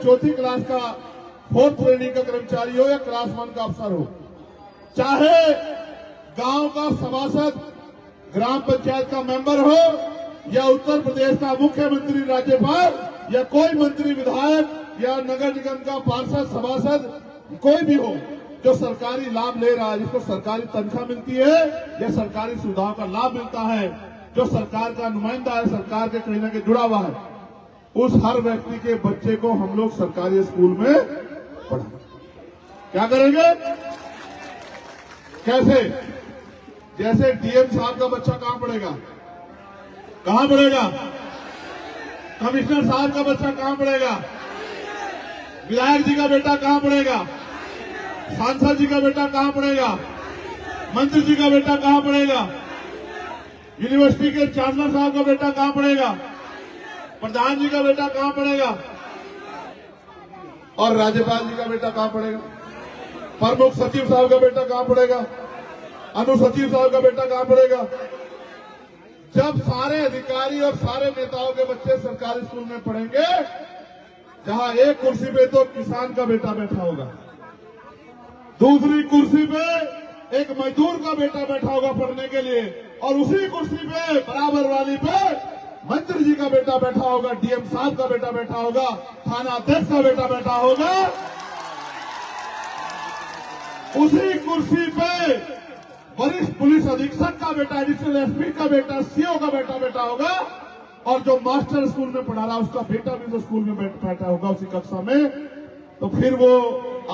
चौथी क्लास का 4th श्रेणी का कर्मचारी हो या क्लास 1 का अफसर हो, चाहे गांव का सभासद, ग्राम पंचायत का मेंबर हो या उत्तर प्रदेश का मुख्यमंत्री, राज्यपाल या कोई मंत्री, विधायक या नगर निगम का पार्षद, सभासद, कोई भी हो जो सरकारी लाभ ले रहा है, जिसको सरकारी तनख्वाह मिलती है या सरकारी सुविधाओं का लाभ मिलता है, जो सरकार का नुमाइंदा है, सरकार के कहीं ना कहीं जुड़ा हुआ है, उस हर व्यक्ति के बच्चे को हम लोग सरकारी स्कूल में पढ़ाएंगे। क्या करेंगे? कैसे? जैसे डीएम साहब का बच्चा कहां पढ़ेगा? कहां पढ़ेगा? कमिश्नर साहब का बच्चा कहां पढ़ेगा? विधायक जी का बेटा कहां पढ़ेगा? सांसद जी का बेटा कहां पढ़ेगा? मंत्री जी का बेटा कहां पढ़ेगा? यूनिवर्सिटी के चांसलर साहब का बेटा कहां पढ़ेगा? प्रधान जी का बेटा कहां पढ़ेगा? और राज्यपाल जी का बेटा कहां पढ़ेगा? प्रमुख सचिव साहब का बेटा कहां पढ़ेगा? अनुसचिव साहब का बेटा कहां पढ़ेगा? जब सारे अधिकारी और सारे नेताओं के बच्चे सरकारी स्कूल में पढ़ेंगे, जहां एक कुर्सी पे तो किसान का बेटा बैठा होगा, दूसरी कुर्सी पे एक मजदूर का बेटा बैठा होगा पढ़ने के लिए, और उसी कुर्सी पे बराबर वाली पे मंत्री जी का बेटा बैठा होगा, डीएम साहब का बेटा बैठा होगा, थाना अध्यक्ष का बेटा बैठा होगा। उसी कुर्सी पे वरिष्ठ पुलिस अधीक्षक का बेटा, एडिशनल एसपी का बेटा, सीओ का बेटा बैठा होगा, और जो मास्टर स्कूल में पढ़ा रहा उसका बेटा भी तो स्कूल में बैठा होगा उसी कक्षा में। तो फिर वो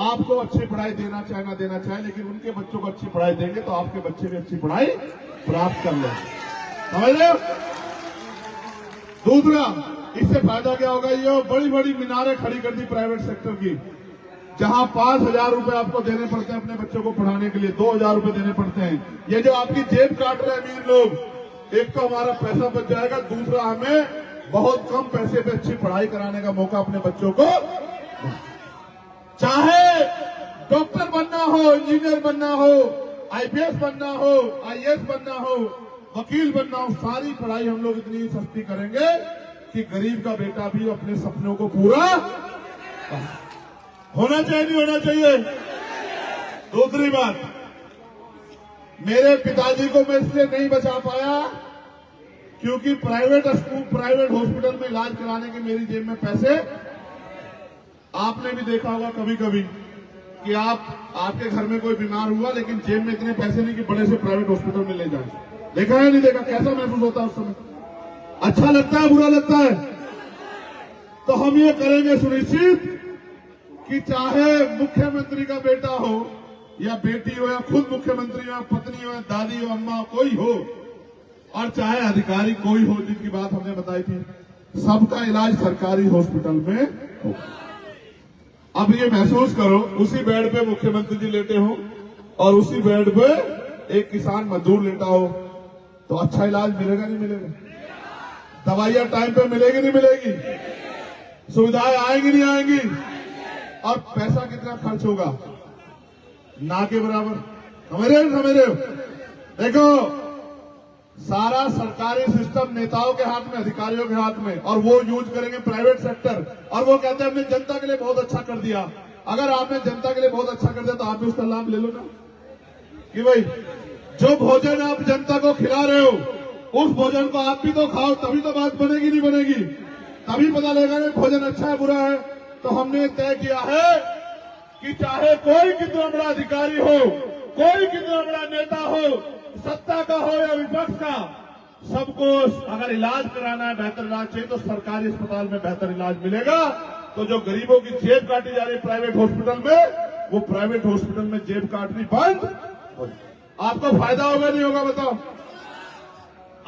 आपको अच्छी पढ़ाई देना चाहे ना देना चाहे, लेकिन उनके बच्चों को अच्छी पढ़ाई देंगे तो आपके बच्चे भी अच्छी पढ़ाई प्राप्त कर लेंगे। समझ रहे हो? दूसरा, इससे फायदा क्या होगा? ये बड़ी बड़ी मीनारें खड़ी कर दी प्राइवेट सेक्टर की, जहां 5,000 रुपए आपको देने पड़ते हैं अपने बच्चों को पढ़ाने के लिए, 2,000 रुपए देने पड़ते हैं। ये जो आपकी जेब काट रहे हैं अमीर लोग, एक तो हमारा पैसा बच जाएगा, दूसरा हमें बहुत कम पैसे पे अच्छी पढ़ाई कराने का मौका अपने बच्चों को। चाहे डॉक्टर बनना हो, इंजीनियर बनना हो, आईपीएस बनना हो, आईएएस बनना हो, वकील बनना हो, सारी पढ़ाई हम लोग इतनी सस्ती करेंगे कि गरीब का बेटा भी अपने सपनों को पूरा होना चाहिए। नहीं होना चाहिए? दूसरी बात, मेरे पिताजी को मैं इसलिए नहीं बचा पाया क्योंकि प्राइवेट हॉस्पिटल में इलाज कराने के मेरी जेब में पैसे। आपने भी देखा होगा कभी कभी कि आपके घर में कोई बीमार हुआ लेकिन जेब में इतने पैसे नहीं कि बड़े से प्राइवेट हॉस्पिटल में ले जाए। देखा है? नहीं देखा? कैसा महसूस होता है उस समय? अच्छा लगता है, बुरा लगता है? तो हम ये करेंगे सुनिश्चित कि चाहे मुख्यमंत्री का बेटा हो या बेटी हो, या खुद मुख्यमंत्री हो, पत्नी हो, दादी हो, अम्मा, कोई हो, और चाहे अधिकारी कोई हो, जिनकी बात हमने बताई थी, सबका इलाज सरकारी हॉस्पिटल में हो। अब ये महसूस करो, उसी बेड पे मुख्यमंत्री जी लेटे हो और उसी बेड पे एक किसान मजदूर लेटा हो, तो अच्छा इलाज मिलेगा नहीं मिलेगा? दवाइयां टाइम पे मिलेगी नहीं मिलेगी? सुविधाएं आएंगी नहीं आएंगी? और पैसा कितना खर्च होगा? ना के बराबर। समझ रहे हो? देखो, सारा सरकारी सिस्टम नेताओं के हाथ में, अधिकारियों के हाथ में, और वो यूज करेंगे प्राइवेट सेक्टर, और वो कहते हैं हमने जनता के लिए बहुत अच्छा कर दिया। अगर आपने जनता के लिए बहुत अच्छा कर दिया तो आप भी उसका लाभ ले लो ना, कि भाई जो भोजन आप जनता को खिला रहे हो उस भोजन को आप भी तो खाओ, तभी तो बात बनेगी। नहीं बनेगी? तभी पता लगेगा ना भोजन अच्छा है बुरा है। तो हमने तय किया है कि चाहे कोई कितना बड़ा अधिकारी हो, कोई कितना बड़ा नेता हो, सत्ता का हो या विपक्ष का, सबको अगर इलाज कराना है, बेहतर इलाज चाहिए, तो सरकारी अस्पताल में बेहतर इलाज मिलेगा। तो जो गरीबों की जेब काटी जा रही है प्राइवेट हॉस्पिटल में, वो प्राइवेट हॉस्पिटल में जेब काटनी बंद। आपको फायदा होगा नहीं होगा बताओ?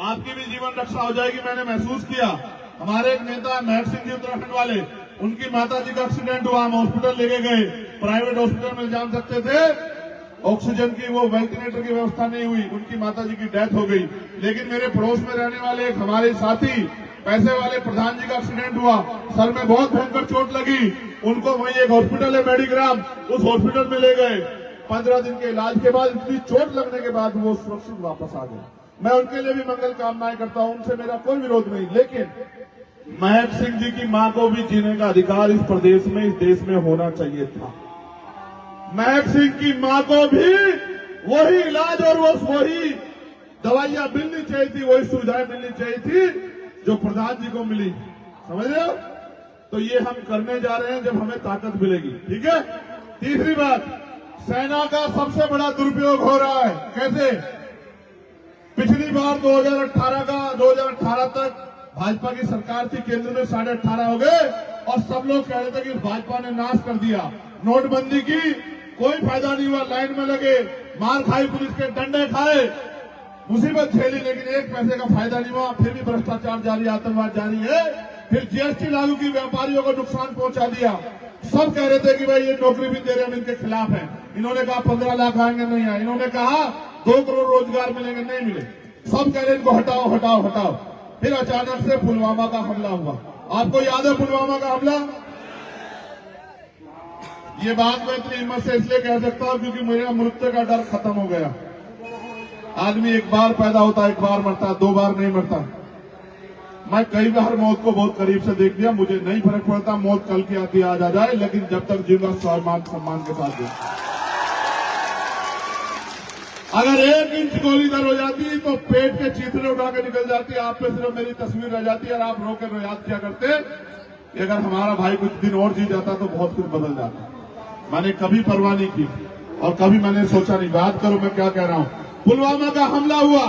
आपकी भी जीवन रक्षा हो जाएगी। मैंने महसूस किया, हमारे एक नेता महक सिंह जी उत्तराखंड वाले, उनकी माता जी का एक्सीडेंट हुआ, हम हॉस्पिटल लेके गए, प्राइवेट हॉस्पिटल में जान सकते थे, ऑक्सीजन की वो वेंटिलेटर की व्यवस्था नहीं हुई, उनकी माता जी की डेथ हो गई। लेकिन मेरे पड़ोस में रहने वाले एक हमारे साथी पैसे वाले प्रधान जी का एक्सीडेंट हुआ, सर में बहुत भयंकर चोट लगी, उनको वहीं एक हॉस्पिटल है मेडिग्राम, उस हॉस्पिटल में ले गए। 15 दिन के इलाज के बाद, इतनी चोट लगने के बाद वो सुरक्षित वापस आ गए। मैं उनके लिए भी मंगल कामनाएं करता हूं, उनसे मेरा कोई विरोध नहीं, लेकिन महक सिंह जी की मां को भी जीने का अधिकार इस प्रदेश में, इस देश में होना चाहिए था। महक सिंह की मां को भी वही इलाज और वही दवाइयां मिलनी चाहिए थी, वही सुविधाएं मिलनी चाहिए थी जो प्रधान जी को मिली। समझ रहे हो? तो ये हम करने जा रहे हैं जब हमें ताकत मिलेगी। ठीक है। तीसरी बात, सेना का सबसे बड़ा दुरुपयोग हो रहा है। कैसे? पिछली बार 2018 तक भाजपा की सरकार थी, केंद्र में 18.5 हो गए और सब लोग कह रहे थे कि भाजपा ने नाश कर दिया। नोटबंदी की, कोई फायदा नहीं हुआ, लाइन में लगे, मार खाई, पुलिस के डंडे खाए, मुसीबत झेली, लेकिन एक पैसे का फायदा नहीं हुआ। फिर भी भ्रष्टाचार जारी, आतंकवाद जारी है। फिर जीएसटी लागू की, व्यापारियों को नुकसान पहुंचा दिया। सब कह रहे थे कि भाई ये नौकरी भी दे रहे हैं, इनके खिलाफ है। इन्होंने कहा 15 लाख आएंगे, नहीं आए। इन्होंने कहा 2 करोड़ रोजगार मिलेंगे, नहीं मिले। सब कह रहे इनको हटाओ हटाओ हटाओ। फिर अचानक से पुलवामा का हमला हुआ। आपको याद है पुलवामा का हमला? ये बात मैं इतनी हिम्मत से इसलिए कह सकता हूं क्योंकि मेरा मृत्यु का डर खत्म हो गया। आदमी एक बार पैदा होता है, एक बार मरता है, 2 बार नहीं मरता। मैं कई बार मौत को बहुत करीब से देख लिया। मुझे नहीं फर्क पड़ता मौत कल की आती आज आ जाए, लेकिन जब तक जीऊंगा सम्मान के साथ जीऊंगा। अगर 1 इंच गोली इधर हो जाती तो पेट के चीथड़े उठा के निकल जाती, आप पे सिर्फ मेरी तस्वीर रह जाती और आप रो के याद किया करते कि अगर हमारा भाई कुछ दिन और जी जाता तो बहुत कुछ बदल जाता। मैंने कभी परवाह नहीं की और कभी मैंने सोचा नहीं। बात करो मैं क्या कह रहा हूं। पुलवामा का हमला हुआ।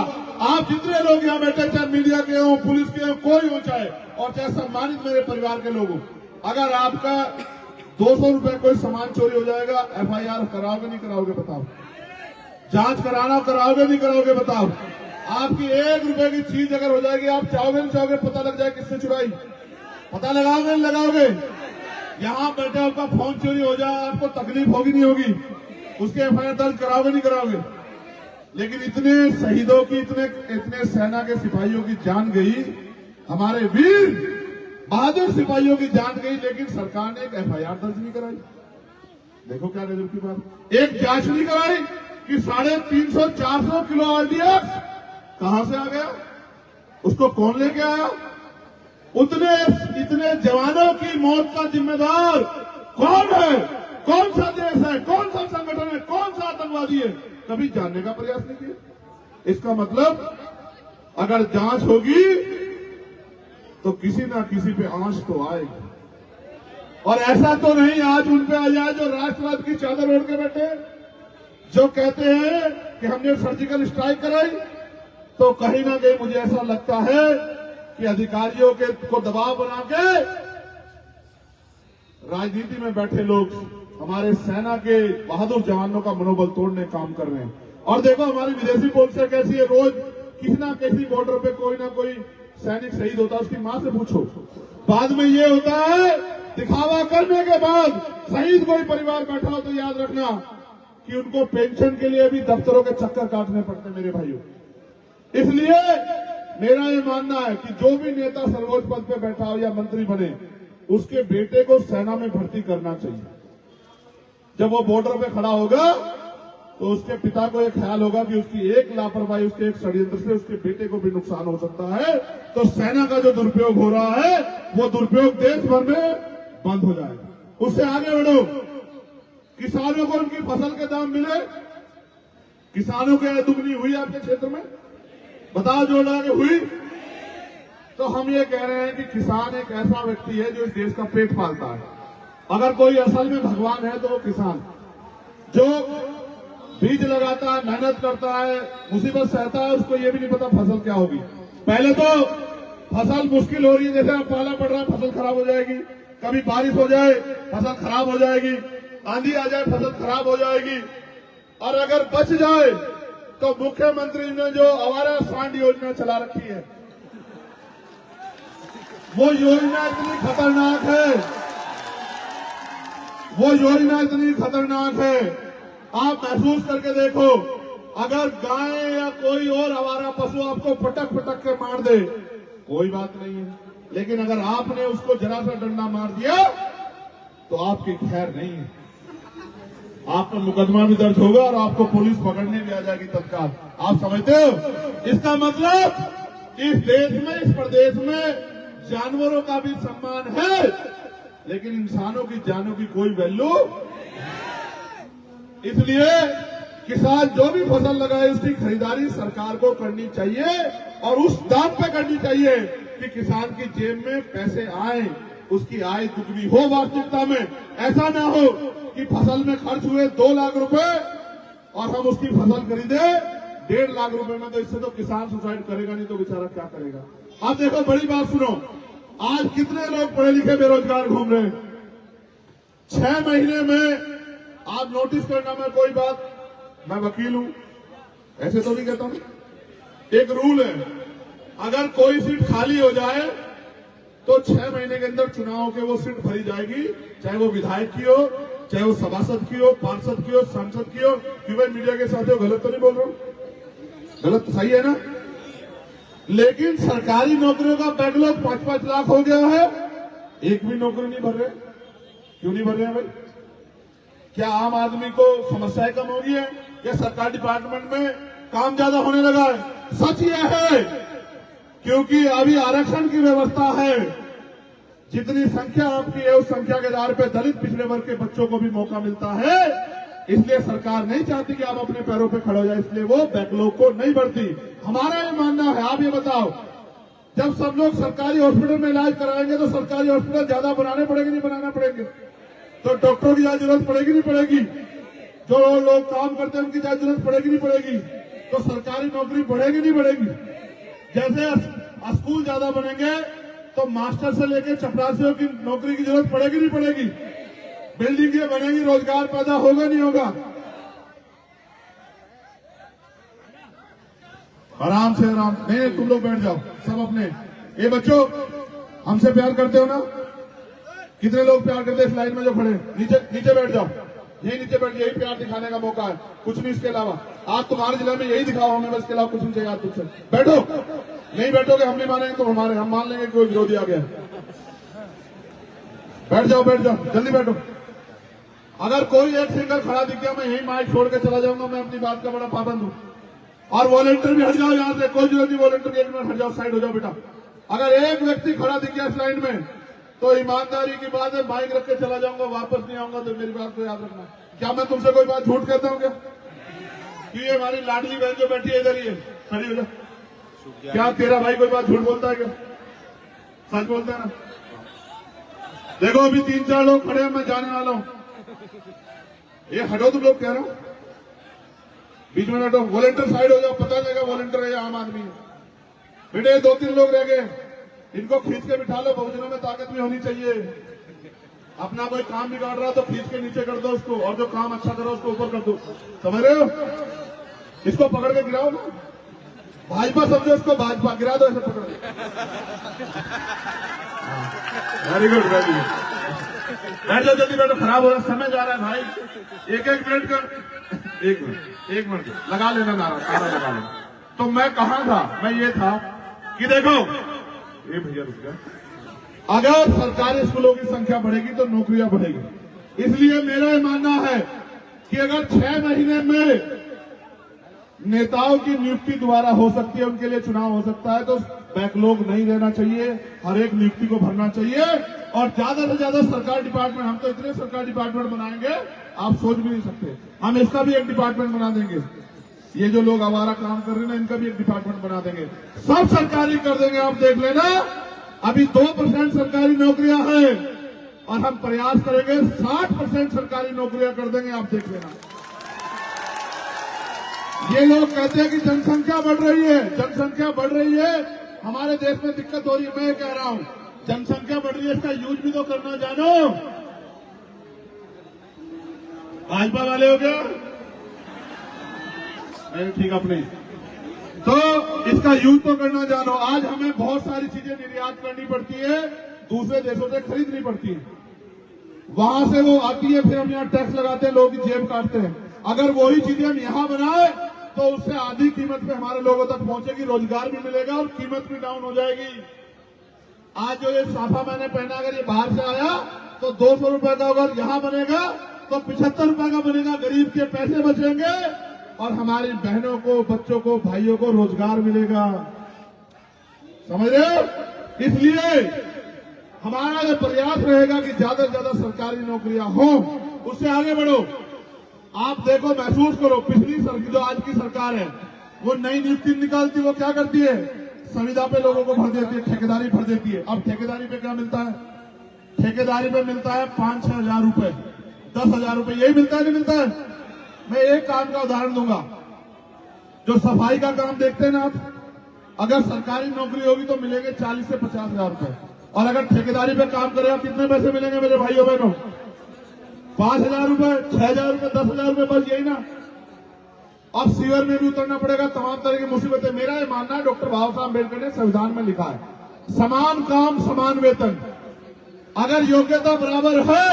आप जितने लोग यहाँ बैठे, चाहे मीडिया के हो, पुलिस के हो, कोई हो, चाहे और चाहे सम्मानित मेरे परिवार के लोग हो, अगर आपका 200 रुपए कोई सामान चोरी हो जाएगा, FIR कराओगे नहीं कराओगे? बताओ। जांच कराना कराओगे नहीं कराओगे? बताओ। आपकी 1 रुपए की चीज अगर हो जाएगी, आप चाहोगे नहीं चाहोगे पता लग जाए किसने चुराई? पता लगाओगे नहीं लगाओगे? यहाँ बैठे आपका फोन चोरी हो जाए, आपको तकलीफ होगी नहीं होगी? उसके FIR दर्ज कराओगे नहीं कराओगे? लेकिन इतने शहीदों की, इतने सेना के सिपाहियों की जान गई, हमारे वीर बहादुर सिपाहियों की जान गई, लेकिन सरकार ने एक FIR दर्ज नहीं कराई। देखो क्या गजब की बात। एक जांच नहीं कराई कि 350-400 किलो RDX कहां से आ गया, उसको कौन लेके आया? इतने जवानों की मौत का जिम्मेदार कौन है? कौन सा देश है? कौन सा संगठन है? कौन सा आतंकवादी है? कभी जानने का प्रयास नहीं किया। इसका मतलब अगर जांच होगी तो किसी ना किसी पे आंच तो आएगी। और ऐसा तो नहीं आज उन पे आ जाए जो राष्ट्रवाद की चादर ओढ़ के बैठे, जो कहते हैं कि हमने सर्जिकल स्ट्राइक कराई। तो कहीं ना कहीं मुझे ऐसा लगता है कि अधिकारियों को दबाव बना के राजनीति में बैठे लोग हमारे सेना के बहादुर जवानों का मनोबल तोड़ने काम कर रहे हैं। और देखो हमारी विदेशी पॉलिसी कैसी है, रोज किसी ना किसी बॉर्डर पे कोई ना कोई सैनिक शहीद होता है, उसकी मां से पूछो। बाद में ये होता है, दिखावा करने के बाद शहीद कोई परिवार बैठा हो तो याद रखना कि उनको पेंशन के लिए भी दफ्तरों के चक्कर काटने पड़ते मेरे भाइयों। इसलिए मेरा ये मानना है कि जो भी नेता सर्वोच्च पद पे बैठा हो या मंत्री बने, उसके बेटे को सेना में भर्ती करना चाहिए। जब वो बॉर्डर पे खड़ा होगा तो उसके पिता को एक ख्याल होगा कि उसकी एक लापरवाही, उसके एक षड्यंत्र से उसके बेटे को भी नुकसान हो सकता है। तो सेना का जो दुरुपयोग हो रहा है वो दुरुपयोग देश भर में बंद हो जाएगा। उससे आगे बढ़ो, किसानों को उनकी फसल के दाम मिले। किसानों के दुगनी हुई आपके क्षेत्र में? बताओ जोड़ के हुई? तो हम ये कह रहे हैं कि किसान एक ऐसा व्यक्ति है जो इस देश का पेट पालता है। अगर कोई असल में भगवान है तो वो किसान, जो बीज लगाता है, मेहनत करता है, मुसीबत सहता है, उसको ये भी नहीं पता फसल क्या होगी। पहले तो फसल मुश्किल हो रही है, जैसे अब पाला पड़ रहा है फसल खराब हो जाएगी, कभी बारिश हो जाए फसल खराब हो जाएगी, आंधी आ जाए फसल खराब हो जाएगी। और अगर बच जाए तो मुख्यमंत्री ने जो आवारा सांड योजना चला रखी है, वो योजना इतनी खतरनाक है, वो योजना इतनी खतरनाक है, आप महसूस करके देखो। अगर गाय या कोई और आवारा पशु आपको पटक पटक के मार दे, कोई बात नहीं है, लेकिन अगर आपने उसको जरा सा डंडा मार दिया तो आपकी खैर नहीं है। आप पर मुकदमा भी दर्ज होगा और आपको पुलिस पकड़ने भी आ जाएगी तत्काल। आप समझते हो? इसका मतलब इस देश में, इस प्रदेश में जानवरों का भी सम्मान है, लेकिन इंसानों की जानों की कोई वैल्यू। इसलिए किसान जो भी फसल लगाए उसकी खरीदारी सरकार को करनी चाहिए और उस दाम पे करनी चाहिए कि किसान की जेब में पैसे आए, उसकी आय दुगनी हो वास्तविकता में। ऐसा ना हो कि फसल में खर्च हुए 2 लाख रुपए और हम उसकी फसल खरीदे 1.5 लाख रुपए में, तो इससे तो किसान सुसाइड करेगा नहीं तो बेचारा क्या करेगा। आप देखो, बड़ी बात सुनो, आज कितने लोग पढ़े लिखे बेरोजगार घूम रहे हैं। 6 महीने में आप नोटिस करना, मैं कोई बात, मैं वकील हूं, ऐसे तो नहीं कहता हूं, एक रूल है, अगर कोई सीट खाली हो जाए तो 6 महीने के अंदर चुनाव के वो सीट भरी जाएगी, चाहे वो विधायक की हो, चाहे वो सभासद की हो, पार्षद की हो, सांसद की हो। क्यों भाई मीडिया के साथियों, गलत तो नहीं बोल रहा हूं? गलत तो सही है ना? लेकिन सरकारी नौकरियों का बैकलॉग 5-5 लाख हो गया है, एक भी नौकरी नहीं भर रहे। क्यों नहीं भर रहे हैं भाई? क्या आम आदमी को समस्याएं कम हो गई है या सरकारी डिपार्टमेंट में काम ज्यादा होने लगा है? सच यह है क्योंकि अभी आरक्षण की व्यवस्था है, जितनी संख्या आपकी है उस संख्या के आधार पर दलित पिछड़े वर्ग के बच्चों को भी मौका मिलता है। इसलिए सरकार नहीं चाहती कि आप अपने पैरों पे खड़े हो जाए, इसलिए वो बैकलॉग को नहीं बढ़ती। हमारा ये मानना है, आप ये बताओ, जब सब लोग सरकारी हॉस्पिटल में इलाज कराएंगे तो सरकारी हॉस्पिटल ज्यादा बनाने पड़ेंगे, नहीं बनाना पड़ेंगे? तो डॉक्टरों की ज्यादा जरूरत पड़ेगी, नहीं पड़ेगी? जो लोग काम करते हैं उनकी ज्यादा जरूरत पड़ेगी, नहीं पड़ेगी? तो सरकारी नौकरी बढ़ेगी, नहीं बढ़ेगी? जैसे स्कूल ज्यादा बनेंगे तो मास्टर से लेकर चपरासियों की नौकरी की जरूरत पड़ेगी, नहीं पड़ेगी? बिल्डिंगें बनेगी, रोजगार पैदा होगा, नहीं होगा? आराम से, आराम। नहीं, तुम लोग बैठ जाओ सब अपने। ये बच्चों, हमसे प्यार करते हो ना? कितने लोग प्यार करते हैं? इस लाइन में जो खड़े, नीचे नीचे बैठ जाओ, यही नीचे बैठ, यही प्यार दिखाने का मौका है, कुछ नहीं इसके अलावा। आज तुम्हारे जिले में यही दिखाओ हमें, बस, इसके अलावा कुछ नहीं चाहिए आज तुझसे। बैठो, नहीं बैठोगे हम नहीं मानेंगे, तो हम मान लेंगे कोई विरोधी आ गया। बैठ जाओ, बैठ जाओ, जल्दी बैठो। अगर कोई एक सिंगल खड़ा दिख गया, मैं यही माइक छोड़ के चला जाऊंगा, मैं अपनी बात का बड़ा पाबंद हूं। और वॉलंटियर भी हट जाओ यहाँ से, कोई जरूरत नहीं वॉलंटियर, 1 मिनट हट जाओ, साइड हो जाओ बेटा। अगर एक व्यक्ति खड़ा दिख गया इस लाइन में तो ईमानदारी की बात है, माइक रख के चला जाऊंगा, वापस नहीं आऊंगा। तो मेरी बात को याद रखना। क्या मैं तुमसे कोई बात झूठ कहता हूँ क्या? कि ये हमारी लाडली बहन जो बैठी है इधर, ये खड़ी हो जा, क्या तेरा भाई कोई बात झूठ बोलता है क्या? सच बोलता है ना? देखो अभी 3-4 लोग खड़े हैं, मैं जाने वाला हूं। ये हटो, तुम लोग कह रहे हो, बीच में हटो, वॉलंटियर साइड हो जाओ, पता लगेगा वॉलंटियर है या आम आदमी है। बेटे 2-3 लोग रह गए, इनको खींच के बिठा लो, बहुजनों में ताकत भी होनी चाहिए। अपना कोई काम बिगाड़ रहा तो खींच के नीचे कर दो उसको, और जो काम अच्छा करो उसको ऊपर कर दो। समझ रहे हो? इसको पकड़ के गिराओ ना, भाजपा समझो इसको, भाजपा गिरा दो ऐसे पकड़ के। Very good, very good. बैठ जाओ, जल्दी बैठो, खराब हो रहा है, समय जा रहा है भाई। एक मिनट का, एक मिनट लगा लेना, नारा लगा लेना। तो मैं कहा था, मैं ये था कि देखो, ये भैया रुक गया, अगर सरकारी स्कूलों की संख्या बढ़ेगी तो नौकरियां बढ़ेगी। इसलिए मेरा ये मानना है कि अगर 6 महीने में नेताओं की नियुक्ति दोबारा हो सकती है, उनके लिए चुनाव हो सकता है, तो बैकलॉग नहीं रहना चाहिए, हर एक नियुक्ति को भरना चाहिए। और ज्यादा से ज्यादा सरकारी डिपार्टमेंट, हम तो इतने सरकारी डिपार्टमेंट बनाएंगे आप सोच भी नहीं सकते। हम इसका भी एक डिपार्टमेंट बना देंगे, ये जो लोग आवारा काम कर रहे हैं ना, इनका भी एक डिपार्टमेंट बना देंगे, सब सरकारी कर देंगे। आप देख लेना, अभी 2% सरकारी नौकरियां हैं और हम प्रयास करेंगे 60% सरकारी नौकरियां कर देंगे, आप देख लेना। ये लोग कहते हैं कि जनसंख्या बढ़ रही है, जनसंख्या बढ़ रही है, हमारे देश में दिक्कत हो रही है। मैं कह रहा हूं, जनसंख्या बढ़ रही है, इसका यूज भी तो करना जानो। भाजपा वाले हो गया, ठीक अपने, तो इसका यूज तो करना जानो। आज हमें बहुत सारी चीजें निर्यात करनी पड़ती है, दूसरे देशों से खरीदनी पड़ती है, वहां से वो आती है, फिर हम यहाँ टैक्स लगाते हैं, लोगों की जेब काटते हैं। अगर वही चीजें हम यहाँ बनाए तो उससे आधी कीमत पे हमारे लोगों तक पहुंचेगी, रोजगार भी मिलेगा और कीमत भी डाउन हो जाएगी। आज जो ये साफा मैंने पहना, अगर ये बाहर से आया तो 200 रुपए का, अगर यहाँ बनेगा तो 75 रुपए का बनेगा, गरीब के पैसे बचेंगे और हमारी बहनों को, बच्चों को, भाइयों को रोजगार मिलेगा। समझ रहे हो? इसलिए हमारा जो प्रयास रहेगा कि ज्यादा से ज्यादा सरकारी नौकरियां हों, उससे आगे बढ़ो। आप देखो, महसूस करो, पिछली सरकार जो आज की सरकार है वो नई नियुक्ति निकालती, वो क्या करती है, संविदा पे लोगों को भर देती है, ठेकेदारी भर देती है। अब ठेकेदारी पे क्या मिलता है, ठेकेदारी पे मिलता है 5-6 हजार रुपए, 10,000 रुपए, यही मिलता है, नहीं मिलता है। मैं एक काम का उदाहरण दूंगा, जो सफाई का काम देखते हैं ना आप, अगर सरकारी नौकरी होगी तो मिलेंगे 40 से 50 हजार रुपए, और अगर ठेकेदारी पे काम करेगा कितने पैसे मिलेंगे मेरे भाइयों बहनों, 5,000 रुपए, 6,000 रुपए, 10,000 रुपए, बस यही ना। अब सीवर में भी उतरना पड़ेगा, तमाम तरह की मुसीबतें। मेरा ये मानना है, डॉक्टर बाबा साहब अम्बेडकर ने संविधान में लिखा है, समान काम समान वेतन। अगर योग्यता बराबर है,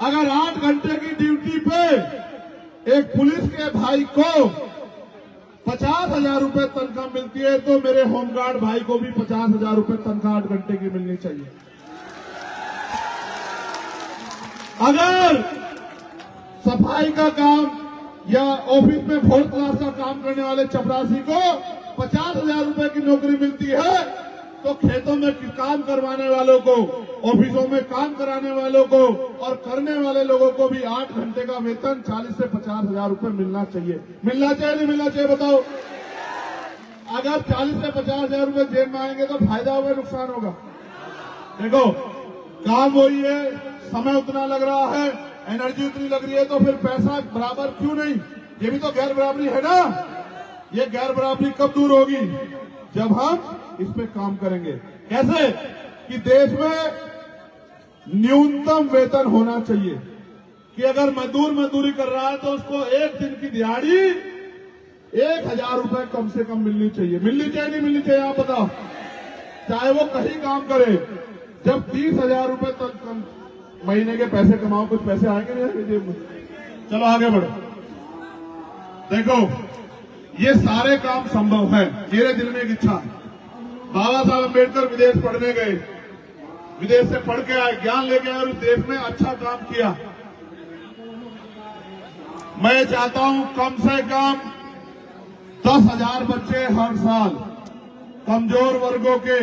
अगर 8 घंटे की ड्यूटी पे एक पुलिस के भाई को 50,000 रुपए तनख्वाह मिलती है, तो मेरे होमगार्ड भाई को भी 50,000 रुपए तनख्वाह 8 घंटे की मिलनी चाहिए। अगर सफाई का काम या ऑफिस में 4th क्लास का काम करने वाले चपरासी को 50,000 रुपए की नौकरी मिलती है, तो खेतों में काम करवाने वालों को, ऑफिसों में काम कराने वालों को और करने वाले लोगों को भी 8 घंटे का वेतन 40 से 50,000 रुपए मिलना चाहिए। मिलना चाहिए, नहीं मिलना चाहिए, बताओ। अगर 40 से 50,000 रुपए जेब में आएंगे तो फायदा होगा, नुकसान होगा? देखो, काम वही है, समय उतना लग रहा है, एनर्जी उतनी लग रही है, तो फिर पैसा बराबर क्यों नहीं? ये भी तो गैर बराबरी है ना। ये गैर बराबरी कब दूर होगी? जब हम इस पे काम करेंगे। कैसे? कि देश में न्यूनतम वेतन होना चाहिए, कि अगर मजदूर मजदूरी कर रहा है तो उसको एक दिन की दिहाड़ी 1,000 रुपए कम से कम मिलनी चाहिए। मिलनी चाहिए, नहीं मिलनी चाहिए, आप बताओ। चाहे वो कहीं काम करे। जब 30,000 रुपए तक महीने के पैसे कमाओ, कुछ पैसे आएंगे नहीं आएंगे जेब में? चलो आगे बढ़ो। देखो, ये सारे काम संभव है। मेरे दिल में एक इच्छा, बाबा साहब अम्बेडकर विदेश पढ़ने गए, विदेश से पढ़ के आए, ज्ञान लेके आए और उस देश में अच्छा काम किया। मैं चाहता हूं कम से कम 10,000 बच्चे हर साल कमजोर वर्गों के,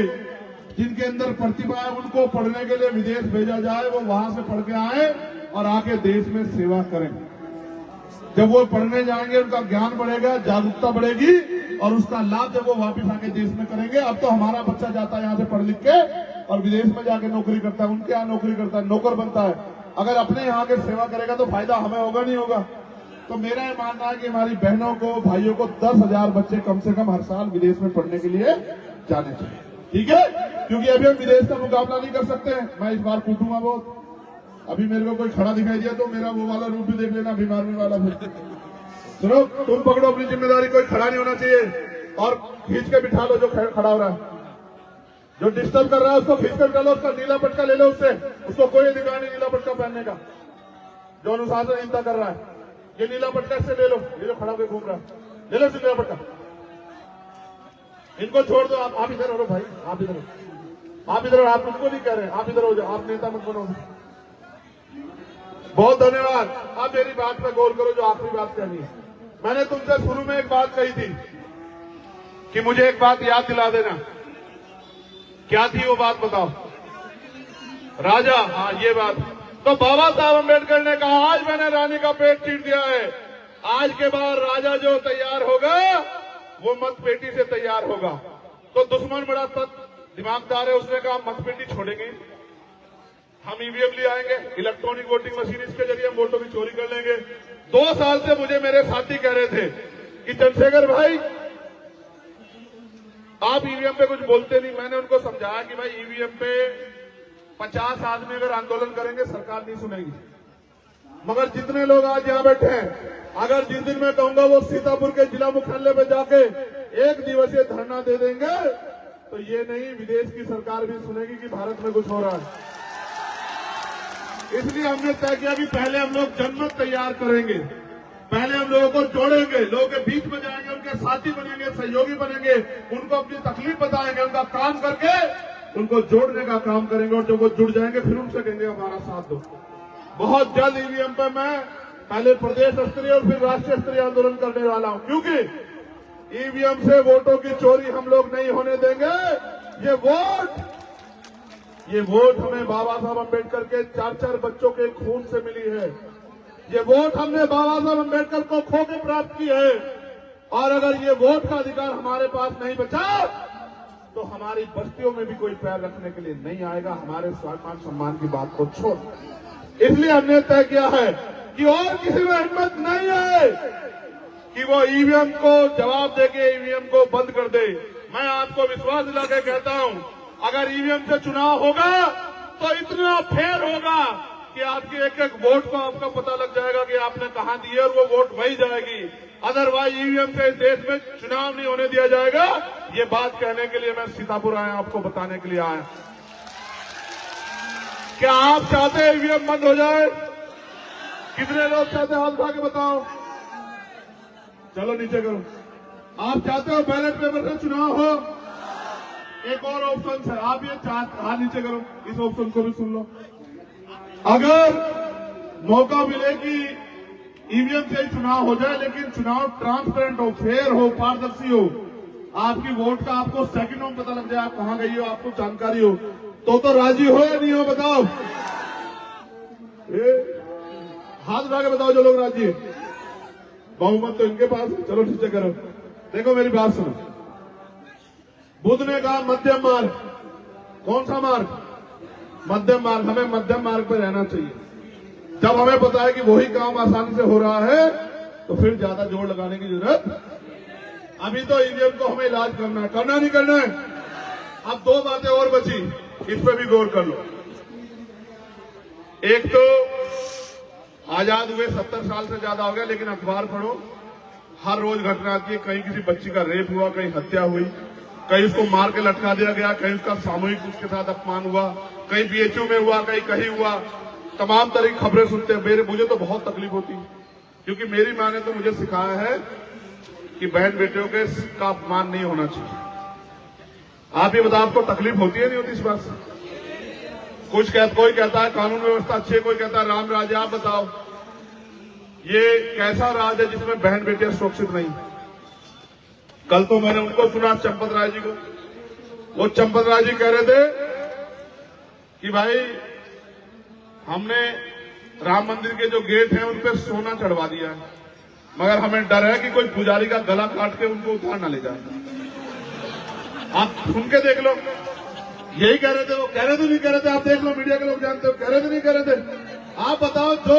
जिनके अंदर प्रतिभा है, उनको पढ़ने के लिए विदेश भेजा जाए। वो वहां से पढ़ के आए और आके देश में सेवा करें। जब वो पढ़ने जाएंगे, उनका ज्ञान बढ़ेगा, जागरूकता बढ़ेगी और उसका लाभ जब वो वापस आके देश में करेंगे। अब तो हमारा बच्चा जाता है यहाँ से पढ़ लिख के और विदेश में जाके नौकरी करता है, उनके यहाँ नौकरी करता है, नौकर बनता है। अगर अपने यहाँ के सेवा करेगा तो फायदा हमें होगा, नहीं होगा? तो मेरा ये मानना है कि हमारी बहनों को, भाइयों को 10,000 बच्चे कम से कम हर साल विदेश में पढ़ने के लिए जाने चाहिए। ठीक है? क्योंकि अभी हम विदेश का मुकाबला नहीं कर सकते हैं। मैं इस बार कूदूंगा बहुत। अभी मेरे को कोई खड़ा दिखाई दिया तो मेरा वो वाला रूप भी देख लेना, बीमारी वाला। फिर सुनो, तुम पकड़ो अपनी जिम्मेदारी, कोई खड़ा नहीं होना चाहिए और खींच के बिठा लो जो खड़ा हो रहा है। जो डिस्टर्ब कर रहा है उसको खींच कर बिठा लो, उसका नीला पटका ले लो उससे। उसको कोई अधिकार नहीं नीला पटका पहनने का, जो अनुशासनहीनता कर रहा है। ये नीला पटका से ले लो, ये जो खड़ा होकर घूम रहा है, ले लो नीला पटका। इनको छोड़ दो। आप इधर हो भाई, आप इधर हो, आप इधर हो। आप उनको नहीं कह रहे, आप इधर हो जाओ, आप नेता मत बनो। बहुत धन्यवाद। आप मेरी बात पे गौर करो, जो आखिरी बात कहनी है। मैंने तुमसे शुरू में एक बात कही थी कि मुझे एक बात याद दिला देना। क्या थी वो बात, बताओ? राजा, हाँ ये बात। तो बाबा साहब अम्बेडकर ने कहा, आज मैंने रानी का पेट चीर दिया है, आज के बाद राजा जो तैयार होगा वो मतपेटी से तैयार होगा। तो दुश्मन बड़ा दिमागदार है, उसने कहा मतपेटी छोड़ेंगे, हम ईवीएम ले आएंगे, इलेक्ट्रॉनिक वोटिंग मशीन, इसके जरिए हम वोटों की चोरी कर लेंगे। 2 साल से मुझे मेरे साथी कह रहे थे कि चंद्रशेखर भाई आप ईवीएम पे कुछ बोलते नहीं। मैंने उनको समझाया कि भाई ईवीएम पे 50 आदमी अगर आंदोलन करेंगे सरकार नहीं सुनेगी, मगर जितने लोग आज यहाँ बैठे हैं, अगर जिस दिन मैं कहूंगा वो सीतापुर के जिला मुख्यालय पे जाके 1 दिवसीय धरना दे देंगे, तो ये नहीं, विदेश की सरकार भी सुनेगी कि भारत में कुछ हो रहा है। इसलिए हमने तय किया कि पहले हम लोग जनमत तैयार करेंगे, पहले हम लोगों को जोड़ेंगे, लोगों के बीच में जाएंगे, उनके साथी बनेंगे, सहयोगी बनेंगे, उनको अपनी तकलीफ बताएंगे, उनका काम करके उनको जोड़ने का काम करेंगे। और जब वो जुड़ जाएंगे फिर उनसे कहेंगे हमारा साथ दो। बहुत जल्द ईवीएम पे मैं पहले प्रदेश स्तरीय और फिर राष्ट्रीय स्तरीय आंदोलन करने वाला हूं, क्योंकि ईवीएम से वोटों की चोरी हम लोग नहीं होने देंगे। ये वोट हमें बाबा साहब अम्बेडकर के 4-4 बच्चों के खून से मिली है। ये वोट हमने बाबा साहब अम्बेडकर को खो के प्राप्त की है। और अगर ये वोट का अधिकार हमारे पास नहीं बचा तो हमारी बस्तियों में भी कोई पैर रखने के लिए नहीं आएगा, हमारे स्वाभिमान सम्मान की बात को छोड़। इसलिए हमने तय किया है कि और किसी में हिम्मत नहीं है कि वो ईवीएम को जवाब देके ईवीएम को बंद कर दे। मैं आपको विश्वास दिला के कहता हूं, अगर ईवीएम से चुनाव होगा तो इतना फेर होगा कि आपके एक एक वोट को आपका पता लग जाएगा कि आपने कहां दी है और वो वोट वही जाएगी। अदरवाइज ईवीएम से इस देश में चुनाव नहीं होने दिया जाएगा। ये बात कहने के लिए मैं सीतापुर आया, आपको बताने के लिए आया। क्या आप चाहते हैं ईवीएम बंद हो जाए? कितने लोग चाहते हैं? हाथ उठा के बताओ। चलो नीचे करो। आप चाहते हो बैलेट पेपर से चुनाव हो? एक और ऑप्शन है, आप ये हाथ नीचे करो, इस ऑप्शन को भी सुन लो। अगर मौका मिले कि ईवीएम से ही चुनाव हो जाए लेकिन चुनाव ट्रांसपेरेंट हो, फेयर हो, पारदर्शी हो, आपकी वोट का आपको सेकंडों में पता लग जाए आप कहां गई हो, आपको जानकारी हो, तो राजी हो या नहीं हो? बताओ, हाथ उठा के बताओ जो लोग राजी है। बहुमत तो इनके पास है। चलो नीचे करो। देखो मेरी बात सुनो। बुद्ध ने कहा मध्यम मार्ग। कौन सा मार्ग? मध्यम मार्ग। हमें मध्यम मार्ग पर रहना चाहिए। जब हमें पता है कि वही काम आसानी से हो रहा है तो फिर ज्यादा जोर लगाने की जरूरत। अभी तो ईवीएम को हमें इलाज करना है, करना नहीं करना है। अब दो बातें और बची, इस पर भी गौर कर लो। एक तो आजाद हुए 70 साल से ज्यादा हो गया, लेकिन अखबार पढ़ो, हर रोज घटना आती है। कहीं किसी बच्ची का रेप हुआ, कहीं हत्या हुई, कहीं उसको मार के लटका दिया गया, कहीं उसका सामूहिक उसके साथ अपमान हुआ, कहीं बीएचयू में हुआ, कहीं हुआ। तमाम तरह की खबरें सुनते हैं। मुझे तो बहुत तकलीफ होती है, क्योंकि मेरी मां ने तो मुझे सिखाया है कि बहन बेटियों के का अपमान नहीं होना चाहिए। आप ये बताओ, आपको तकलीफ होती है नहीं होती इस बात से? कोई कहता है कानून व्यवस्था अच्छी है, कोई कहता है राम राज। आप बताओ ये कैसा राज है जिसमें बहन बेटियां सुरक्षित नहीं? कल तो मैंने उनको सुना, चंपत राय जी को। वो चंपत राय जी कह रहे थे कि भाई हमने राम मंदिर के जो गेट हैं उन पर सोना चढ़वा दिया है, मगर हमें डर है कि कोई पुजारी का गला काट के उनको उतार ना ले जाए। आप सुन के देख लो, यही कह रहे थे। वो कह रहे थे नहीं कह रहे थे? आप देख लो, मीडिया के लोग जानते हो, कह रहे थे नहीं कह रहे थे? आप बताओ, जो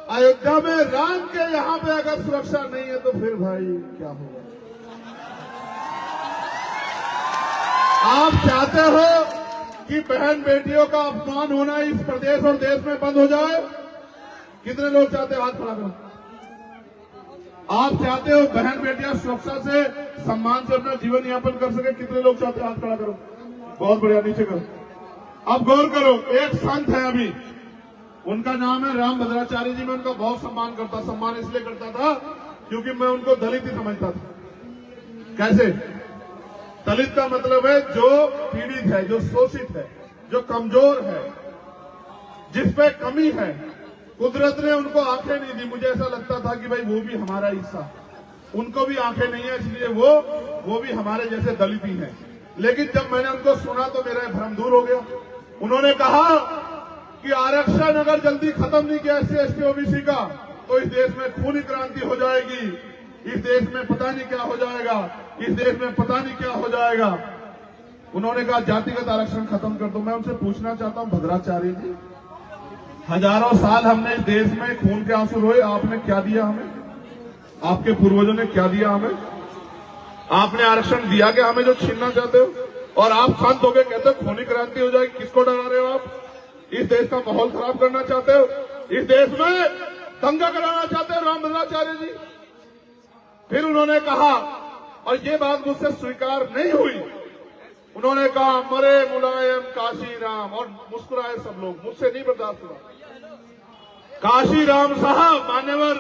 अयोध्या में राम के यहां पे अगर सुरक्षा नहीं है तो फिर भाई क्या होगा? आप चाहते हो कि बहन बेटियों का अपमान होना इस प्रदेश और देश में बंद हो जाए? कितने लोग चाहते हो? हाथ खड़ा करो। आप चाहते हो बहन बेटियां सुरक्षा से, सम्मान से अपना जीवन यापन कर सके? कितने लोग चाहते हो? हाथ खड़ा करो। बहुत बढ़िया, नीचे करो। अब गौर करो, एक संत है अभी, उनका नाम है राम भद्राचार्य जी। मैं उनका बहुत सम्मान करता। सम्मान इसलिए करता था क्योंकि मैं उनको दलित ही समझता था। कैसे? दलित का मतलब है जो पीड़ित है, जो शोषित है, जो कमजोर है, जिस पे कमी है। कुदरत ने उनको आंखें नहीं दी। मुझे ऐसा लगता था कि भाई वो भी हमारा हिस्सा, उनको भी आंखें नहीं है, इसलिए वो भी हमारे जैसे दलित ही हैं। लेकिन जब मैंने उनको सुना तो मेरा भ्रम दूर हो गया। उन्होंने कहा कि आरक्षण अगर जल्दी खत्म नहीं किया SC ST OBC का तो इस देश में खूनी क्रांति हो जाएगी, इस देश में पता नहीं क्या हो जाएगा, इस देश में पता नहीं क्या हो जाएगा। उन्होंने कहा जातिगत आरक्षण खत्म कर दो। मैं उनसे पूछना चाहता हूं, भद्राचार्य जी, हजारों साल हमने इस देश में खून के आंसू रोए, आपने क्या दिया हमें? आपके पूर्वजों ने क्या दिया हमें? आपने आरक्षण दिया कि हमें जो छीनना चाहते हो? और आप शांत हो गए, कहते हो खूनी क्रांति हो जाएगी। किसको डरा रहे हो आप? इस देश का माहौल खराब करना चाहते हो? इस देश में दंगा कराना चाहते हो राम भद्राचार्य जी? फिर उन्होंने कहा, और ये बात मुझसे स्वीकार नहीं हुई, उन्होंने कहा मरे मुलायम काशी राम, और मुस्कुराए सब लोग। मुझसे नहीं बर्दाश्त हुआ। काशी राम साहब, मान्यवर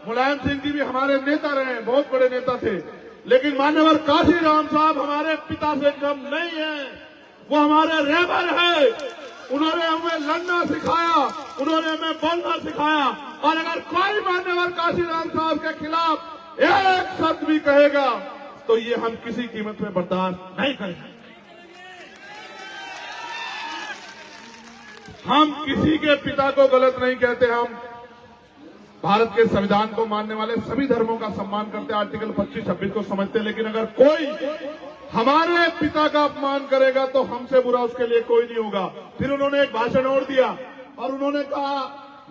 मुलायम सिंह जी भी हमारे नेता रहे, बहुत बड़े नेता थे, लेकिन मान्यवर काशी राम साहब हमारे पिता से कम नहीं है। वो हमारे रहबर है। उन्होंने हमें लड़ना सिखाया, उन्होंने हमें बोलना सिखाया। और अगर कोई मान्यवर काशी राम साहब के खिलाफ एक शब्द भी कहेगा तो ये हम किसी कीमत में बर्दाश्त नहीं करेंगे। हम किसी के पिता को गलत नहीं कहते। हम भारत के संविधान को मानने वाले सभी धर्मों का सम्मान करते हैं, आर्टिकल 25-26 को समझते हैं। लेकिन अगर कोई हमारे पिता का अपमान करेगा तो हमसे बुरा उसके लिए कोई नहीं होगा। फिर उन्होंने एक भाषण और दिया और उन्होंने कहा,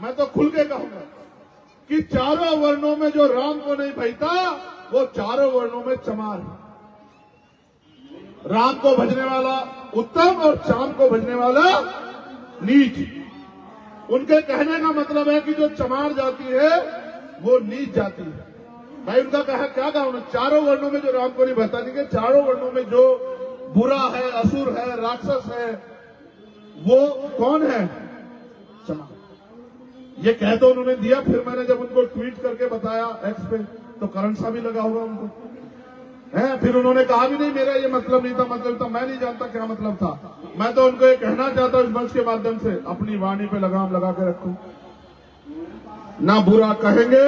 मैं तो खुल के कहूंगा कि चारों वर्णों में जो राम को नहीं भजता वो चारों वर्णों में चमार है। राम को भजने वाला उत्तम और चाम को भजने वाला नीच। उनके कहने का मतलब है कि जो चमार जाति है वो नीच जाति है। भाई उनका क्या कहा उन्होंने, चारों वर्णों में जो राम को नहीं भजता, नहीं, चारों वर्णों में जो बुरा है, असुर है, राक्षस है, वो कौन है? चमार। ये कह तो उन्होंने दिया। फिर मैंने जब उनको ट्वीट करके बताया एक्स पे तो करंट सा भी लगा होगा उनको है। फिर उन्होंने कहा भी नहीं मेरा ये मतलब नहीं था, मतलब था, मैं नहीं जानता क्या मतलब था। मैं तो उनको ये कहना चाहता हूं इस मंच के माध्यम से, अपनी वाणी पे लगाम लगा के रखो, ना बुरा कहेंगे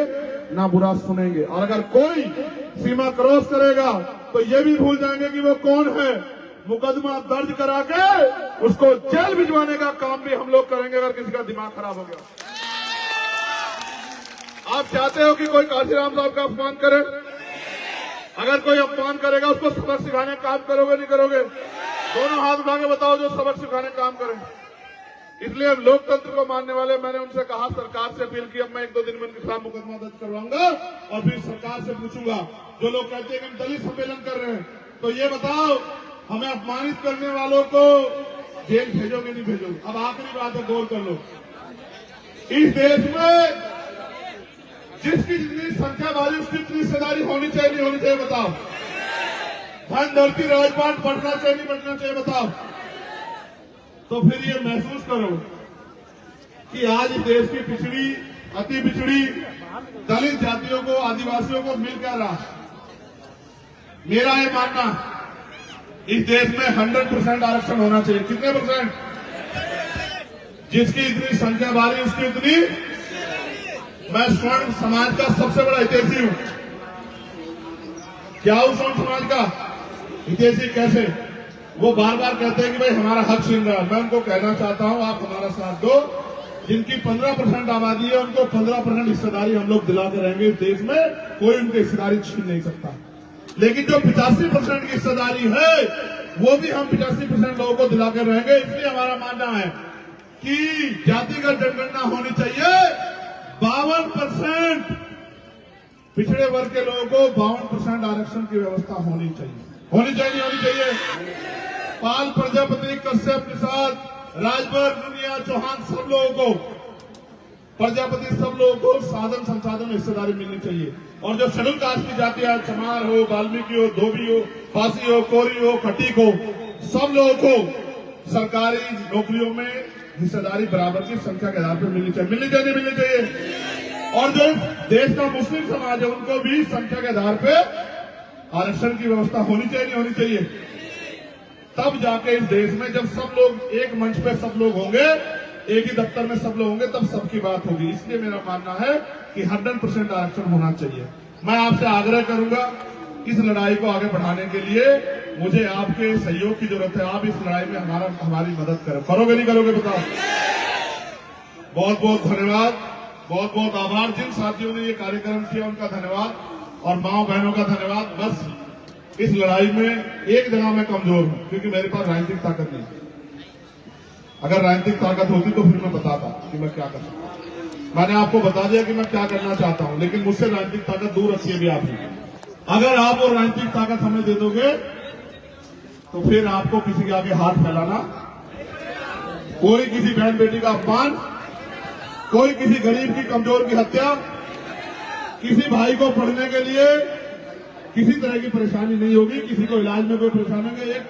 ना बुरा सुनेंगे। और अगर कोई सीमा क्रॉस करेगा तो ये भी भूल जाएंगे कि वो कौन है। मुकदमा दर्ज करा के उसको जेल भिजवाने का काम भी हम लोग करेंगे अगर किसी का दिमाग खराब हो गया। आप चाहते हो कि कोई काशीराम साहब का अपमान करे? अगर कोई अपमान करेगा उसको सबक सिखाने का काम करोगे नहीं करोगे? दोनों हाथ उठा के बताओ जो सबक सिखाने का काम करें। इसलिए लोकतंत्र को मानने वाले, मैंने उनसे कहा, सरकार से अपील की, अब मैं 1-2 दिन में उनके खिलाफ मुकदमा दर्ज करवाऊंगा और फिर सरकार से पूछूंगा। जो लोग कहते हैं कि हम दलित सम्मेलन कर रहे हैं, तो ये बताओ हमें अपमानित करने वालों को जेल भेजोगे नहीं भेजोगे? अब आखिरी बात है, गौर कर लो, इस देश में जिसकी जितनी संख्या वाली उसकी इतनी हिस्सेदारी होनी चाहिए नहीं होनी चाहिए? बताओ। धन धरती राजपाट बढ़ना चाहिए नहीं बढ़ना चाहिए? बताओ। तो फिर ये महसूस करो कि आज इस देश की पिछड़ी, अति पिछड़ी दलित जातियों को, आदिवासियों को मिल क्या रहा। मेरा ये मानना, इस देश में 100% आरक्षण होना चाहिए। कितने परसेंट? जिसकी इतनी संख्या वाली उसकी इतनी। मैं स्वर्ण समाज का सबसे बड़ा हितैषी हूं। क्या हूं स्वर्ण समाज का हितैषी? कैसे? वो बार बार कहते हैं कि भाई हमारा हक छीन रहा है। मैं उनको कहना चाहता हूं आप हमारा साथ दो। जिनकी 15% आबादी है उनको 15% हिस्सेदारी हम लोग दिलाते रहेंगे। इस देश में कोई उनकी हिस्सेदारी छीन नहीं सकता। लेकिन जो 85% की हिस्सेदारी है वो भी हम 85% लोगों को दिलाकर रहेंगे। इसलिए हमारा मानना है कि जातिगत जनगणना होनी चाहिए। 52% पिछड़े वर्ग के लोगों को 52% आरक्षण की व्यवस्था होनी चाहिए। होनी चाहिए नहीं होनी चाहिए? पाल, प्रजापति, कश्यप, निषाद, राजभर, दुनिया, चौहान, सब लोगों को, प्रजापति, सब लोगों को साधन संसाधन हिस्सेदारी मिलनी चाहिए। और जो शेड्यूल कास्ट की जाति है, चमार हो, वाल्मीकि हो, धोबी हो, पासी हो, कोरी हो, खटीक हो, सब लोगों को सरकारी नौकरियों में हिस्सेदारी बराबर की संख्या के आधार पर मिलनी चाहिए। मिलनी चाहिए नहीं मिलनी चाहिए? और जो देश का मुस्लिम समाज है उनको भी संख्या के आधार पर आरक्षण की व्यवस्था होनी चाहिए नहीं होनी चाहिए? तब जाके इस देश में जब सब लोग एक मंच पे सब लोग होंगे, एक ही दफ्तर में सब लोग होंगे, तब सबकी बात होगी। इसलिए मेरा मानना है कि 100% आरक्षण होना चाहिए। मैं आपसे आग्रह करूंगा इस लड़ाई को आगे बढ़ाने के लिए मुझे आपके सहयोग की जरूरत है। आप इस लड़ाई में हमारी मदद करें। करोगे नहीं करोगे? बताओ। बहुत बहुत धन्यवाद, बहुत बहुत आभार। जिन साथियों ने ये कार्यक्रम किया उनका धन्यवाद और माओ बहनों का धन्यवाद। बस इस लड़ाई में एक जगह मैं कमजोर हूं, क्योंकि मेरे पास राजनीतिक ताकत नहीं। अगर राजनीतिक ताकत होती तो फिर मैं बताता कि मैं क्या कर सकता। मैंने आपको बता दिया कि मैं क्या करना चाहता हूं, लेकिन मुझसे राजनीतिक ताकत दूर रखी है भी आपने। अगर आप वो राजनीतिक ताकत हमें दे दोगे तो फिर आपको किसी के आगे हाथ फैलाना, कोई किसी बहन बेटी का अपमान, कोई किसी गरीब की, कमजोर की हत्या, किसी भाई को पढ़ने के लिए किसी तरह की परेशानी नहीं होगी, किसी को इलाज में कोई परेशानी नहीं। एक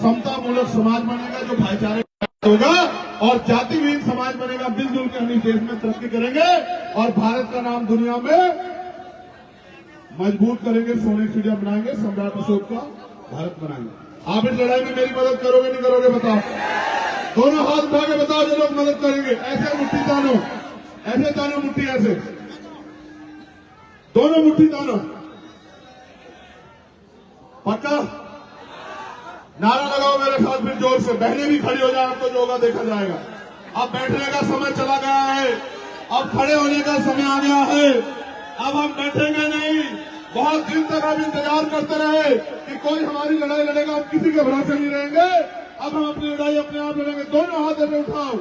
समता मूलक समाज बनेगा जो भाईचारे होगा और जाति विहीन समाज बनेगा। मिलजुल के हम इस देश में तरक्की करेंगे और भारत का नाम दुनिया में मजबूत करेंगे। सोने की चिड़िया बनाएंगे, सम्राट अशोक का भारत बनाएंगे। आप इस लड़ाई में मेरी मदद करोगे नहीं करोगे? बताओ। दोनों हाथ उठा के बताओ जो लोग मदद करेंगे। ऐसे मुट्ठी तानो, ऐसे तानो मुट्ठी, ऐसे दोनों मुट्ठी तानो। पक्का? नारा लगाओ मेरे साथ फिर जोर से। बहनें भी खड़ी हो जाए, आपको जो होगा देखा जाएगा। अब बैठने का समय चला गया है, अब खड़े होने का समय आ गया है। अब हम बैठेंगे नहीं। बहुत दिन तक हम इंतजार करते रहे कि कोई हमारी लड़ाई लड़ेगा, हम किसी के भरोसे नहीं रहेंगे। अब हम अपनी लड़ाई अपने आप लड़ेंगे। दोनों हाथ ऐसे उठाओ।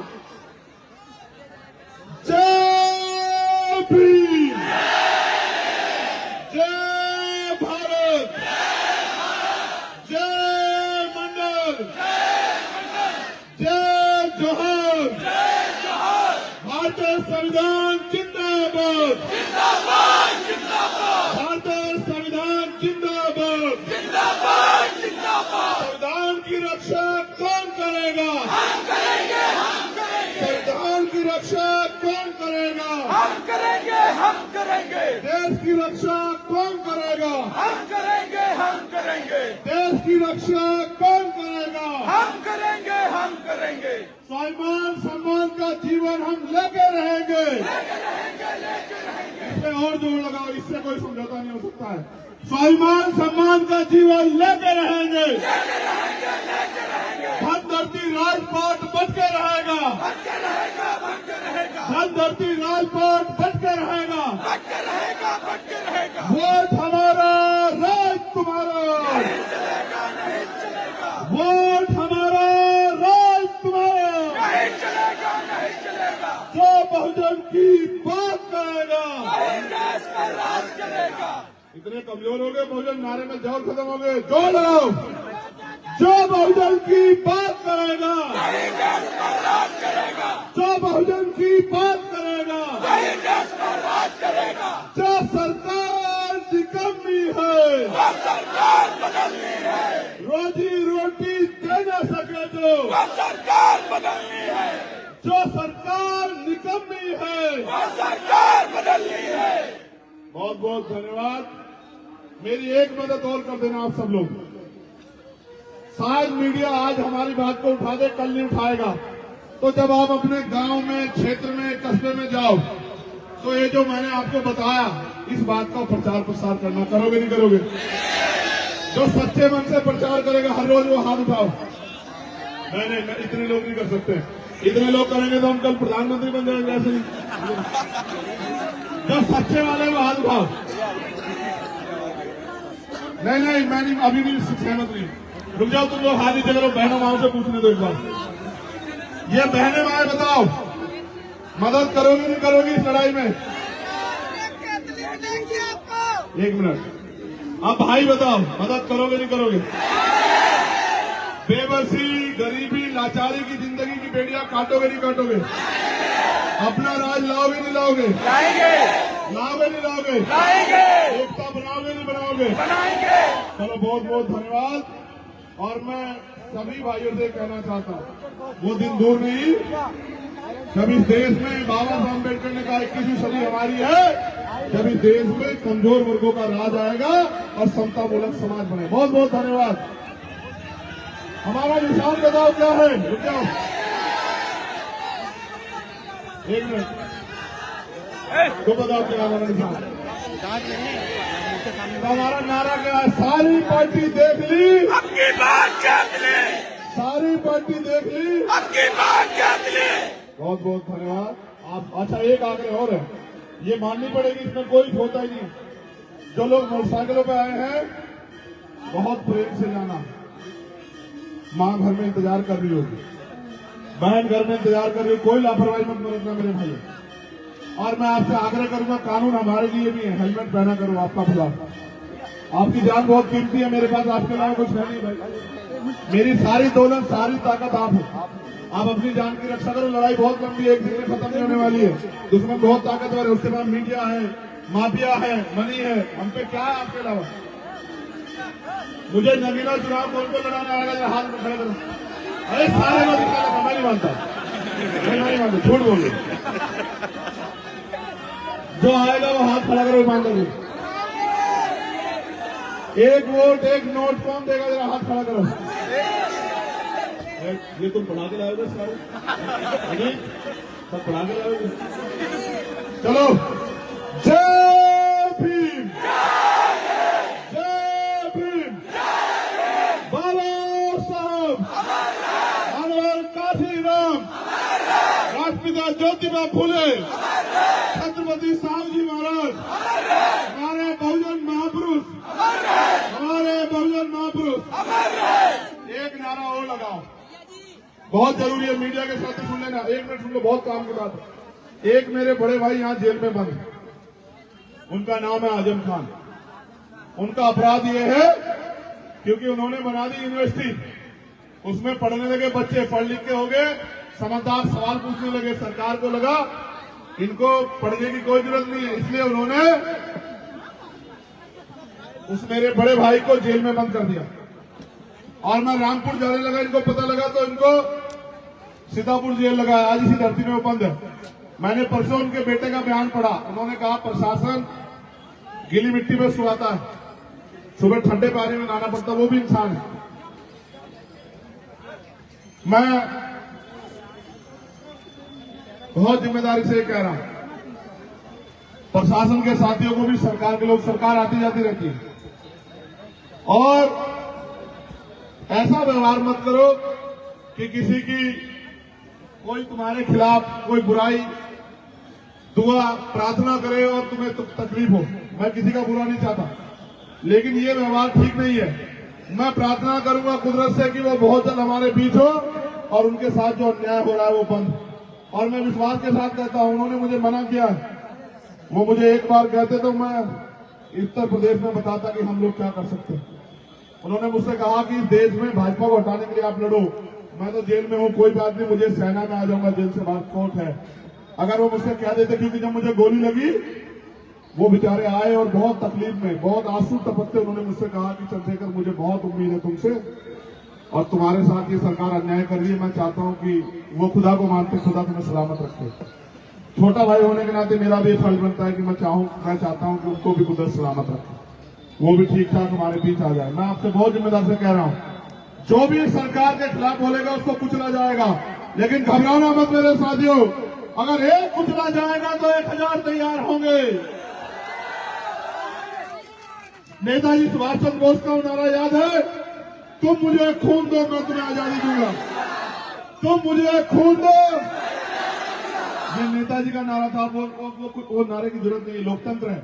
जय भीम, जय भारत, जय मंडल, जय जोहर, भारतीय संविधान जिंदाबाद, भारतीय संविधान जिंदाबाद, संविधान की रक्षा कौन करेगा? हम करेंगे, संविधान की रक्षा कौन करेगा? हम करेंगे, हम करेंगे, देश की रक्षा कौन करेगा? हम करेंगे, हम करेंगे, देश की रक्षा कौन करेगा? हम करेंगे, हम करेंगे, स्वाभिमान सम्मान का जीवन हम लेके रहेंगे। इससे और जोर लगाओ, इससे कोई समझौता नहीं हो सकता है। स्वाभिमान सम्मान का जीवन लेके रहेंगे। धन धरती राजपाट बच के रहेगा। धन धरती राजपाट बच के रहेगा। वोट हमारा, राज तुम्हारा। वोट हमारा, राज तुम्हारा। जो बहुजन की बात करेगा। इतने कमजोर हो गए बहुजन, नारे में जोर खत्म हो गए। जोर लगाओ। जो बहुजन की बात करेगा, जो बहुजन की बात करेगा, जो सरकार निकम्मी है, रोजी रोटी दे न सके जो सरकार बदलनी है, जो सरकार निकम्मी है, सरकार बदलनी है। बहुत बहुत धन्यवाद। मेरी एक मदद और कर देना आप सब लोग। शायद मीडिया आज हमारी बात को उठा दे, कल नहीं उठाएगा। तो जब आप अपने गांव में, क्षेत्र में, कस्बे में जाओ तो ये जो मैंने आपको बताया, इस बात का प्रचार प्रसार करना। करोगे नहीं करोगे? जो सच्चे मन से प्रचार करेगा हर रोज वो हाथ उठाओ। नहीं, इतने लोग नहीं कर सकते। इतने लोग करेंगे तो हम कल प्रधानमंत्री बन जाएंगे। ऐसे नहीं। जो सच्चे वाले वो हाथ उठाओ। नहीं, मैं नहीं, अभी भी सहमत नहीं। रुक जाओ तुम लोग, हाथ नीचे करो। बहनों माओ से पूछने दो एक बार। ये बहने माए बताओ, मदद करोगी नहीं करोगी इस लड़ाई में? एक मिनट। अब भाई बताओ, मदद करोगे नहीं करोगे? बेबसी, गरीबी, लाचारी की जिंदगी की बेड़ियां काटोगे नहीं काटोगे? अपना राज लाओगे नहीं लाओगे? लाएंगे, लाओगे नहीं लाओगे? लाएंगे, एकता बनाओगे नहीं बनाओगे? बनाएंगे। चलो, बहुत बहुत धन्यवाद। और मैं सभी भाइयों से कहना चाहता हूँ, वो दिन दूर नहीं जब इस देश में बाबा साहब अम्बेडकर ने कहा 21वीं सदी हमारी है, जब इस देश में कमजोर वर्गों का राज आएगा और समतामूलक समाज बने। बहुत बहुत धन्यवाद। हमारा निशान बताओ क्या है? रुक जाओ एक मिनट। तो बताओ क्या हमारा निशान? हमारा नारा क्या है? सारी पार्टी देख ली, आपकी बात क्या मिले, सारी पार्टी देख ली, आपकी बात क्या मिले। बहुत बहुत धन्यवाद। आप अच्छा, एक आग्रह और है, ये माननी पड़ेगी, इसमें कोई होता ही नहीं। जो लोग मोटरसाइकिलों पे आए हैं, बहुत प्रेम से जाना। माँ घर में इंतजार कर रही होगी, बहन घर में इंतजार कर रही हो, कोई लापरवाही मत बरतना मेरे भाई। और मैं आपसे आग्रह करूंगा, कानून हमारे लिए भी है, हेलमेट पहना करो। आपका खुला, आपकी जान बहुत कीमती है मेरे पास, आपके अलावा कुछ है नहीं भाई। मेरी सारी दौलत, सारी ताकत आप है। आप अपनी जान की रक्षा करो। लड़ाई बहुत लंबी है, एक दिन में खत्म नहीं होने वाली है। दुश्मन बहुत ताकतवर है, उसके बाद मीडिया है, माफिया है, मनी है। हम पे क्या है आपके अलावा? मुझे नगीना चुनाव कौन को लड़ाना आएगा? जरा हाथ में खड़े करो। अरे सारे लोग इतना, मैं नहीं मानता, मैं नहीं मानता, झूठ बोल रहे। जो आएगा वो हाथ खड़ा करो ईमानदारी। एक वोट एक नोट कौन देगा? जरा हाथ खड़ा करो। ये तुम पढ़ा के लाओगे सारे? सब पढ़ा के लाओगे? चलो, जय भीम, जय भीम। बाबा साहब, अनवर काशीराम, ज्योतिबा फुले, छत्रपति साहू महाराज, हमारे बहुजन महापुरुष, हमारे बहुजन महापुरुष। एक नारा और लगाओ, बहुत जरूरी है, मीडिया के साथ सुन लेना, 1 मिनट सुन लो, बहुत काम की बात है। एक मेरे बड़े भाई यहाँ जेल में बंद, उनका नाम है आजम खान। उनका अपराध ये है क्योंकि उन्होंने बना दी यूनिवर्सिटी, उसमें पढ़ने लगे बच्चे, पढ़ लिख के हो गए समझदार, सवाल पूछने लगे। सरकार को लगा इनको पढ़ने की कोई जरूरत नहीं है, इसलिए उन्होंने उस मेरे बड़े भाई को जेल में बंद कर दिया। और मैं रामपुर जाने लगा, इनको पता लगा तो इनको सीतापुर जेल लगाया। आज इसी धरती में वो बंद है। मैंने परसों उनके बेटे का बयान पढ़ा, उन्होंने कहा प्रशासन गीली मिट्टी में सुलाता है, सुबह ठंडे पानी में नहाना पड़ता, वो भी इंसान है। मैं बहुत जिम्मेदारी से कह रहा हूं, प्रशासन के साथियों को भी, सरकार के लोग, सरकार आती जाती रहती है, और ऐसा व्यवहार मत करो कि किसी की कोई तुम्हारे खिलाफ कोई बुराई दुआ प्रार्थना करे और तुम्हें तकलीफ हो। मैं किसी का बुरा नहीं चाहता, लेकिन ये व्यवहार ठीक नहीं है। मैं प्रार्थना करूंगा कुदरत से कि वो बहुत जल्द हमारे बीच हो और उनके साथ जो अन्याय हो रहा है वो बंद। और मैं विश्वास के साथ कहता हूं, उन्होंने मुझे मना किया, वो मुझे एक बार कहते तो मैं उत्तर प्रदेश में बताता कि हम लोग क्या कर सकते हैं। उन्होंने मुझसे कहा कि इस देश में भाजपा को हटाने के लिए आप लड़ो। मैं तो जेल में हूं, कोई बात नहीं, मुझे सेना में आ जाऊंगा, जेल से बाहर कोर्ट है। अगर वो मुझसे कह देते, क्योंकि जब मुझे गोली लगी वो बेचारे आए और बहुत तकलीफ में, बहुत आंसू टपकते उन्होंने मुझसे कहा कि चंद्रशेखर, मुझे बहुत उम्मीद है तुमसे और तुम्हारे साथ ये सरकार अन्याय कर रही है। मैं चाहता हूं कि वो खुदा को मानते, खुदा तुम्हें सलामत रखे। छोटा भाई होने के नाते मेरा भी फर्ज बनता है कि मैं चाहता हूं कि उनको भी कुदरत सलामत रखे, वो भी ठीक ठाक हमारे बीच आ जाए। मैं आपसे बहुत जिम्मेदार से कह रहा हूं, जो भी सरकार के खिलाफ बोलेगा उसको कुचला जाएगा, लेकिन घबराना मत मेरे साथियों। अगर एक कुचला जाएगा तो 1000 तैयार होंगे। नेताजी सुभाष चंद्र बोस का नारा याद है, तुम मुझे खून दो मैं तुम्हें आजादी दूंगा, तुम मुझे खून दो। ये नेताजी का नारा था। वो नारे की जरूरत नहीं है, लोकतंत्र है।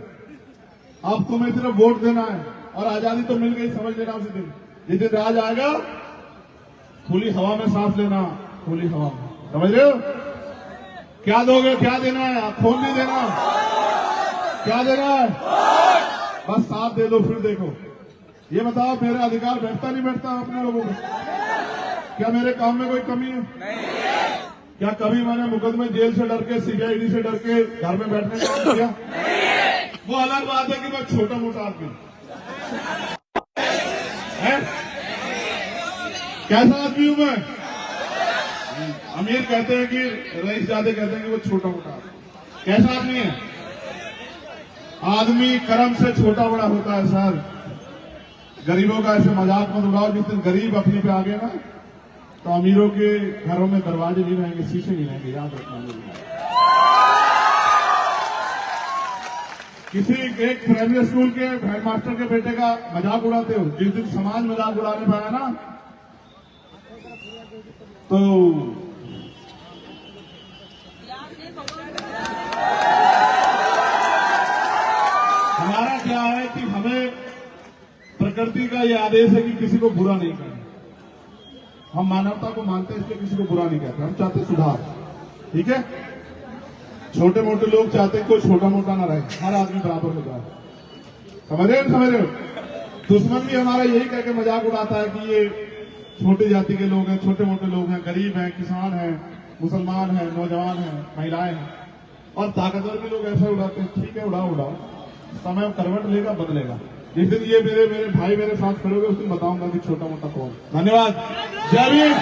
अब तुम्हें सिर्फ वोट देना है और आजादी तो मिल गई, समझ लेना उसी दिन। जिस दिन राज आएगा, खुली हवा में सांस लेना, खुली हवा में, समझ रहे हो? क्या दोगे, क्या देना है? खून नहीं देना, क्या देना है? बस साथ दे दो, फिर देखो। ये बताओ, मेरा अधिकार बैठता नहीं बैठता अपने लोगों को? क्या मेरे काम में कोई कमी है? क्या कभी मैंने मुकदमे जेल से डर के, सीबीआईडी से डर के घर में बैठने का काम किया? वो अलग बात है कि मैं छोटा मोटा आदमी है। कैसा आदमी हूं मैं? अमीर कहते हैं कि, रईस जादे कहते हैं कि वो छोटा मोटा आदमी। कैसा आदमी है? आदमी कर्म से छोटा बड़ा होता है सर। गरीबों का ऐसे मजाक मत उड़ाओ। जिस दिन गरीब अपने पे आ गए ना, तो अमीरों के घरों में दरवाजे नहीं रहेंगे, शीशे नहीं रहेंगे, याद रखना। किसी एक प्राइमरी स्कूल के हेडमास्टर के बेटे का मजाक उड़ाते हो, जिस दिन समाज मजाक उड़ाने पाया ना, तो हमारा क्या है कि हमें प्रकृति का ये आदेश है कि किसी को बुरा नहीं करना। हम मानवता को मानते हैं, इसलिए किसी को बुरा नहीं कहते। हम चाहते सुधार, ठीक है? छोटे मोटे लोग चाहते हैं कोई छोटा मोटा ना रहे, हर आदमी बराबर हो जाए। समझ रहे हो? दुश्मन भी हमारा यही कह के मजाक उड़ाता है कि ये छोटी जाति के लोग हैं, छोटे मोटे लोग हैं, गरीब हैं, किसान हैं, मुसलमान हैं, नौजवान हैं, महिलाएं हैं। और ताकतवर भी लोग ऐसा उड़ाते हैं। ठीक है, उड़ाओ, समय करवट लेगा, बदलेगा। जिस दिन ये मेरे भाई मेरे साथ खड़े होंगे, उस दिन बताऊंगा कि छोटा मोटा कौन। धन्यवाद। जय भीम।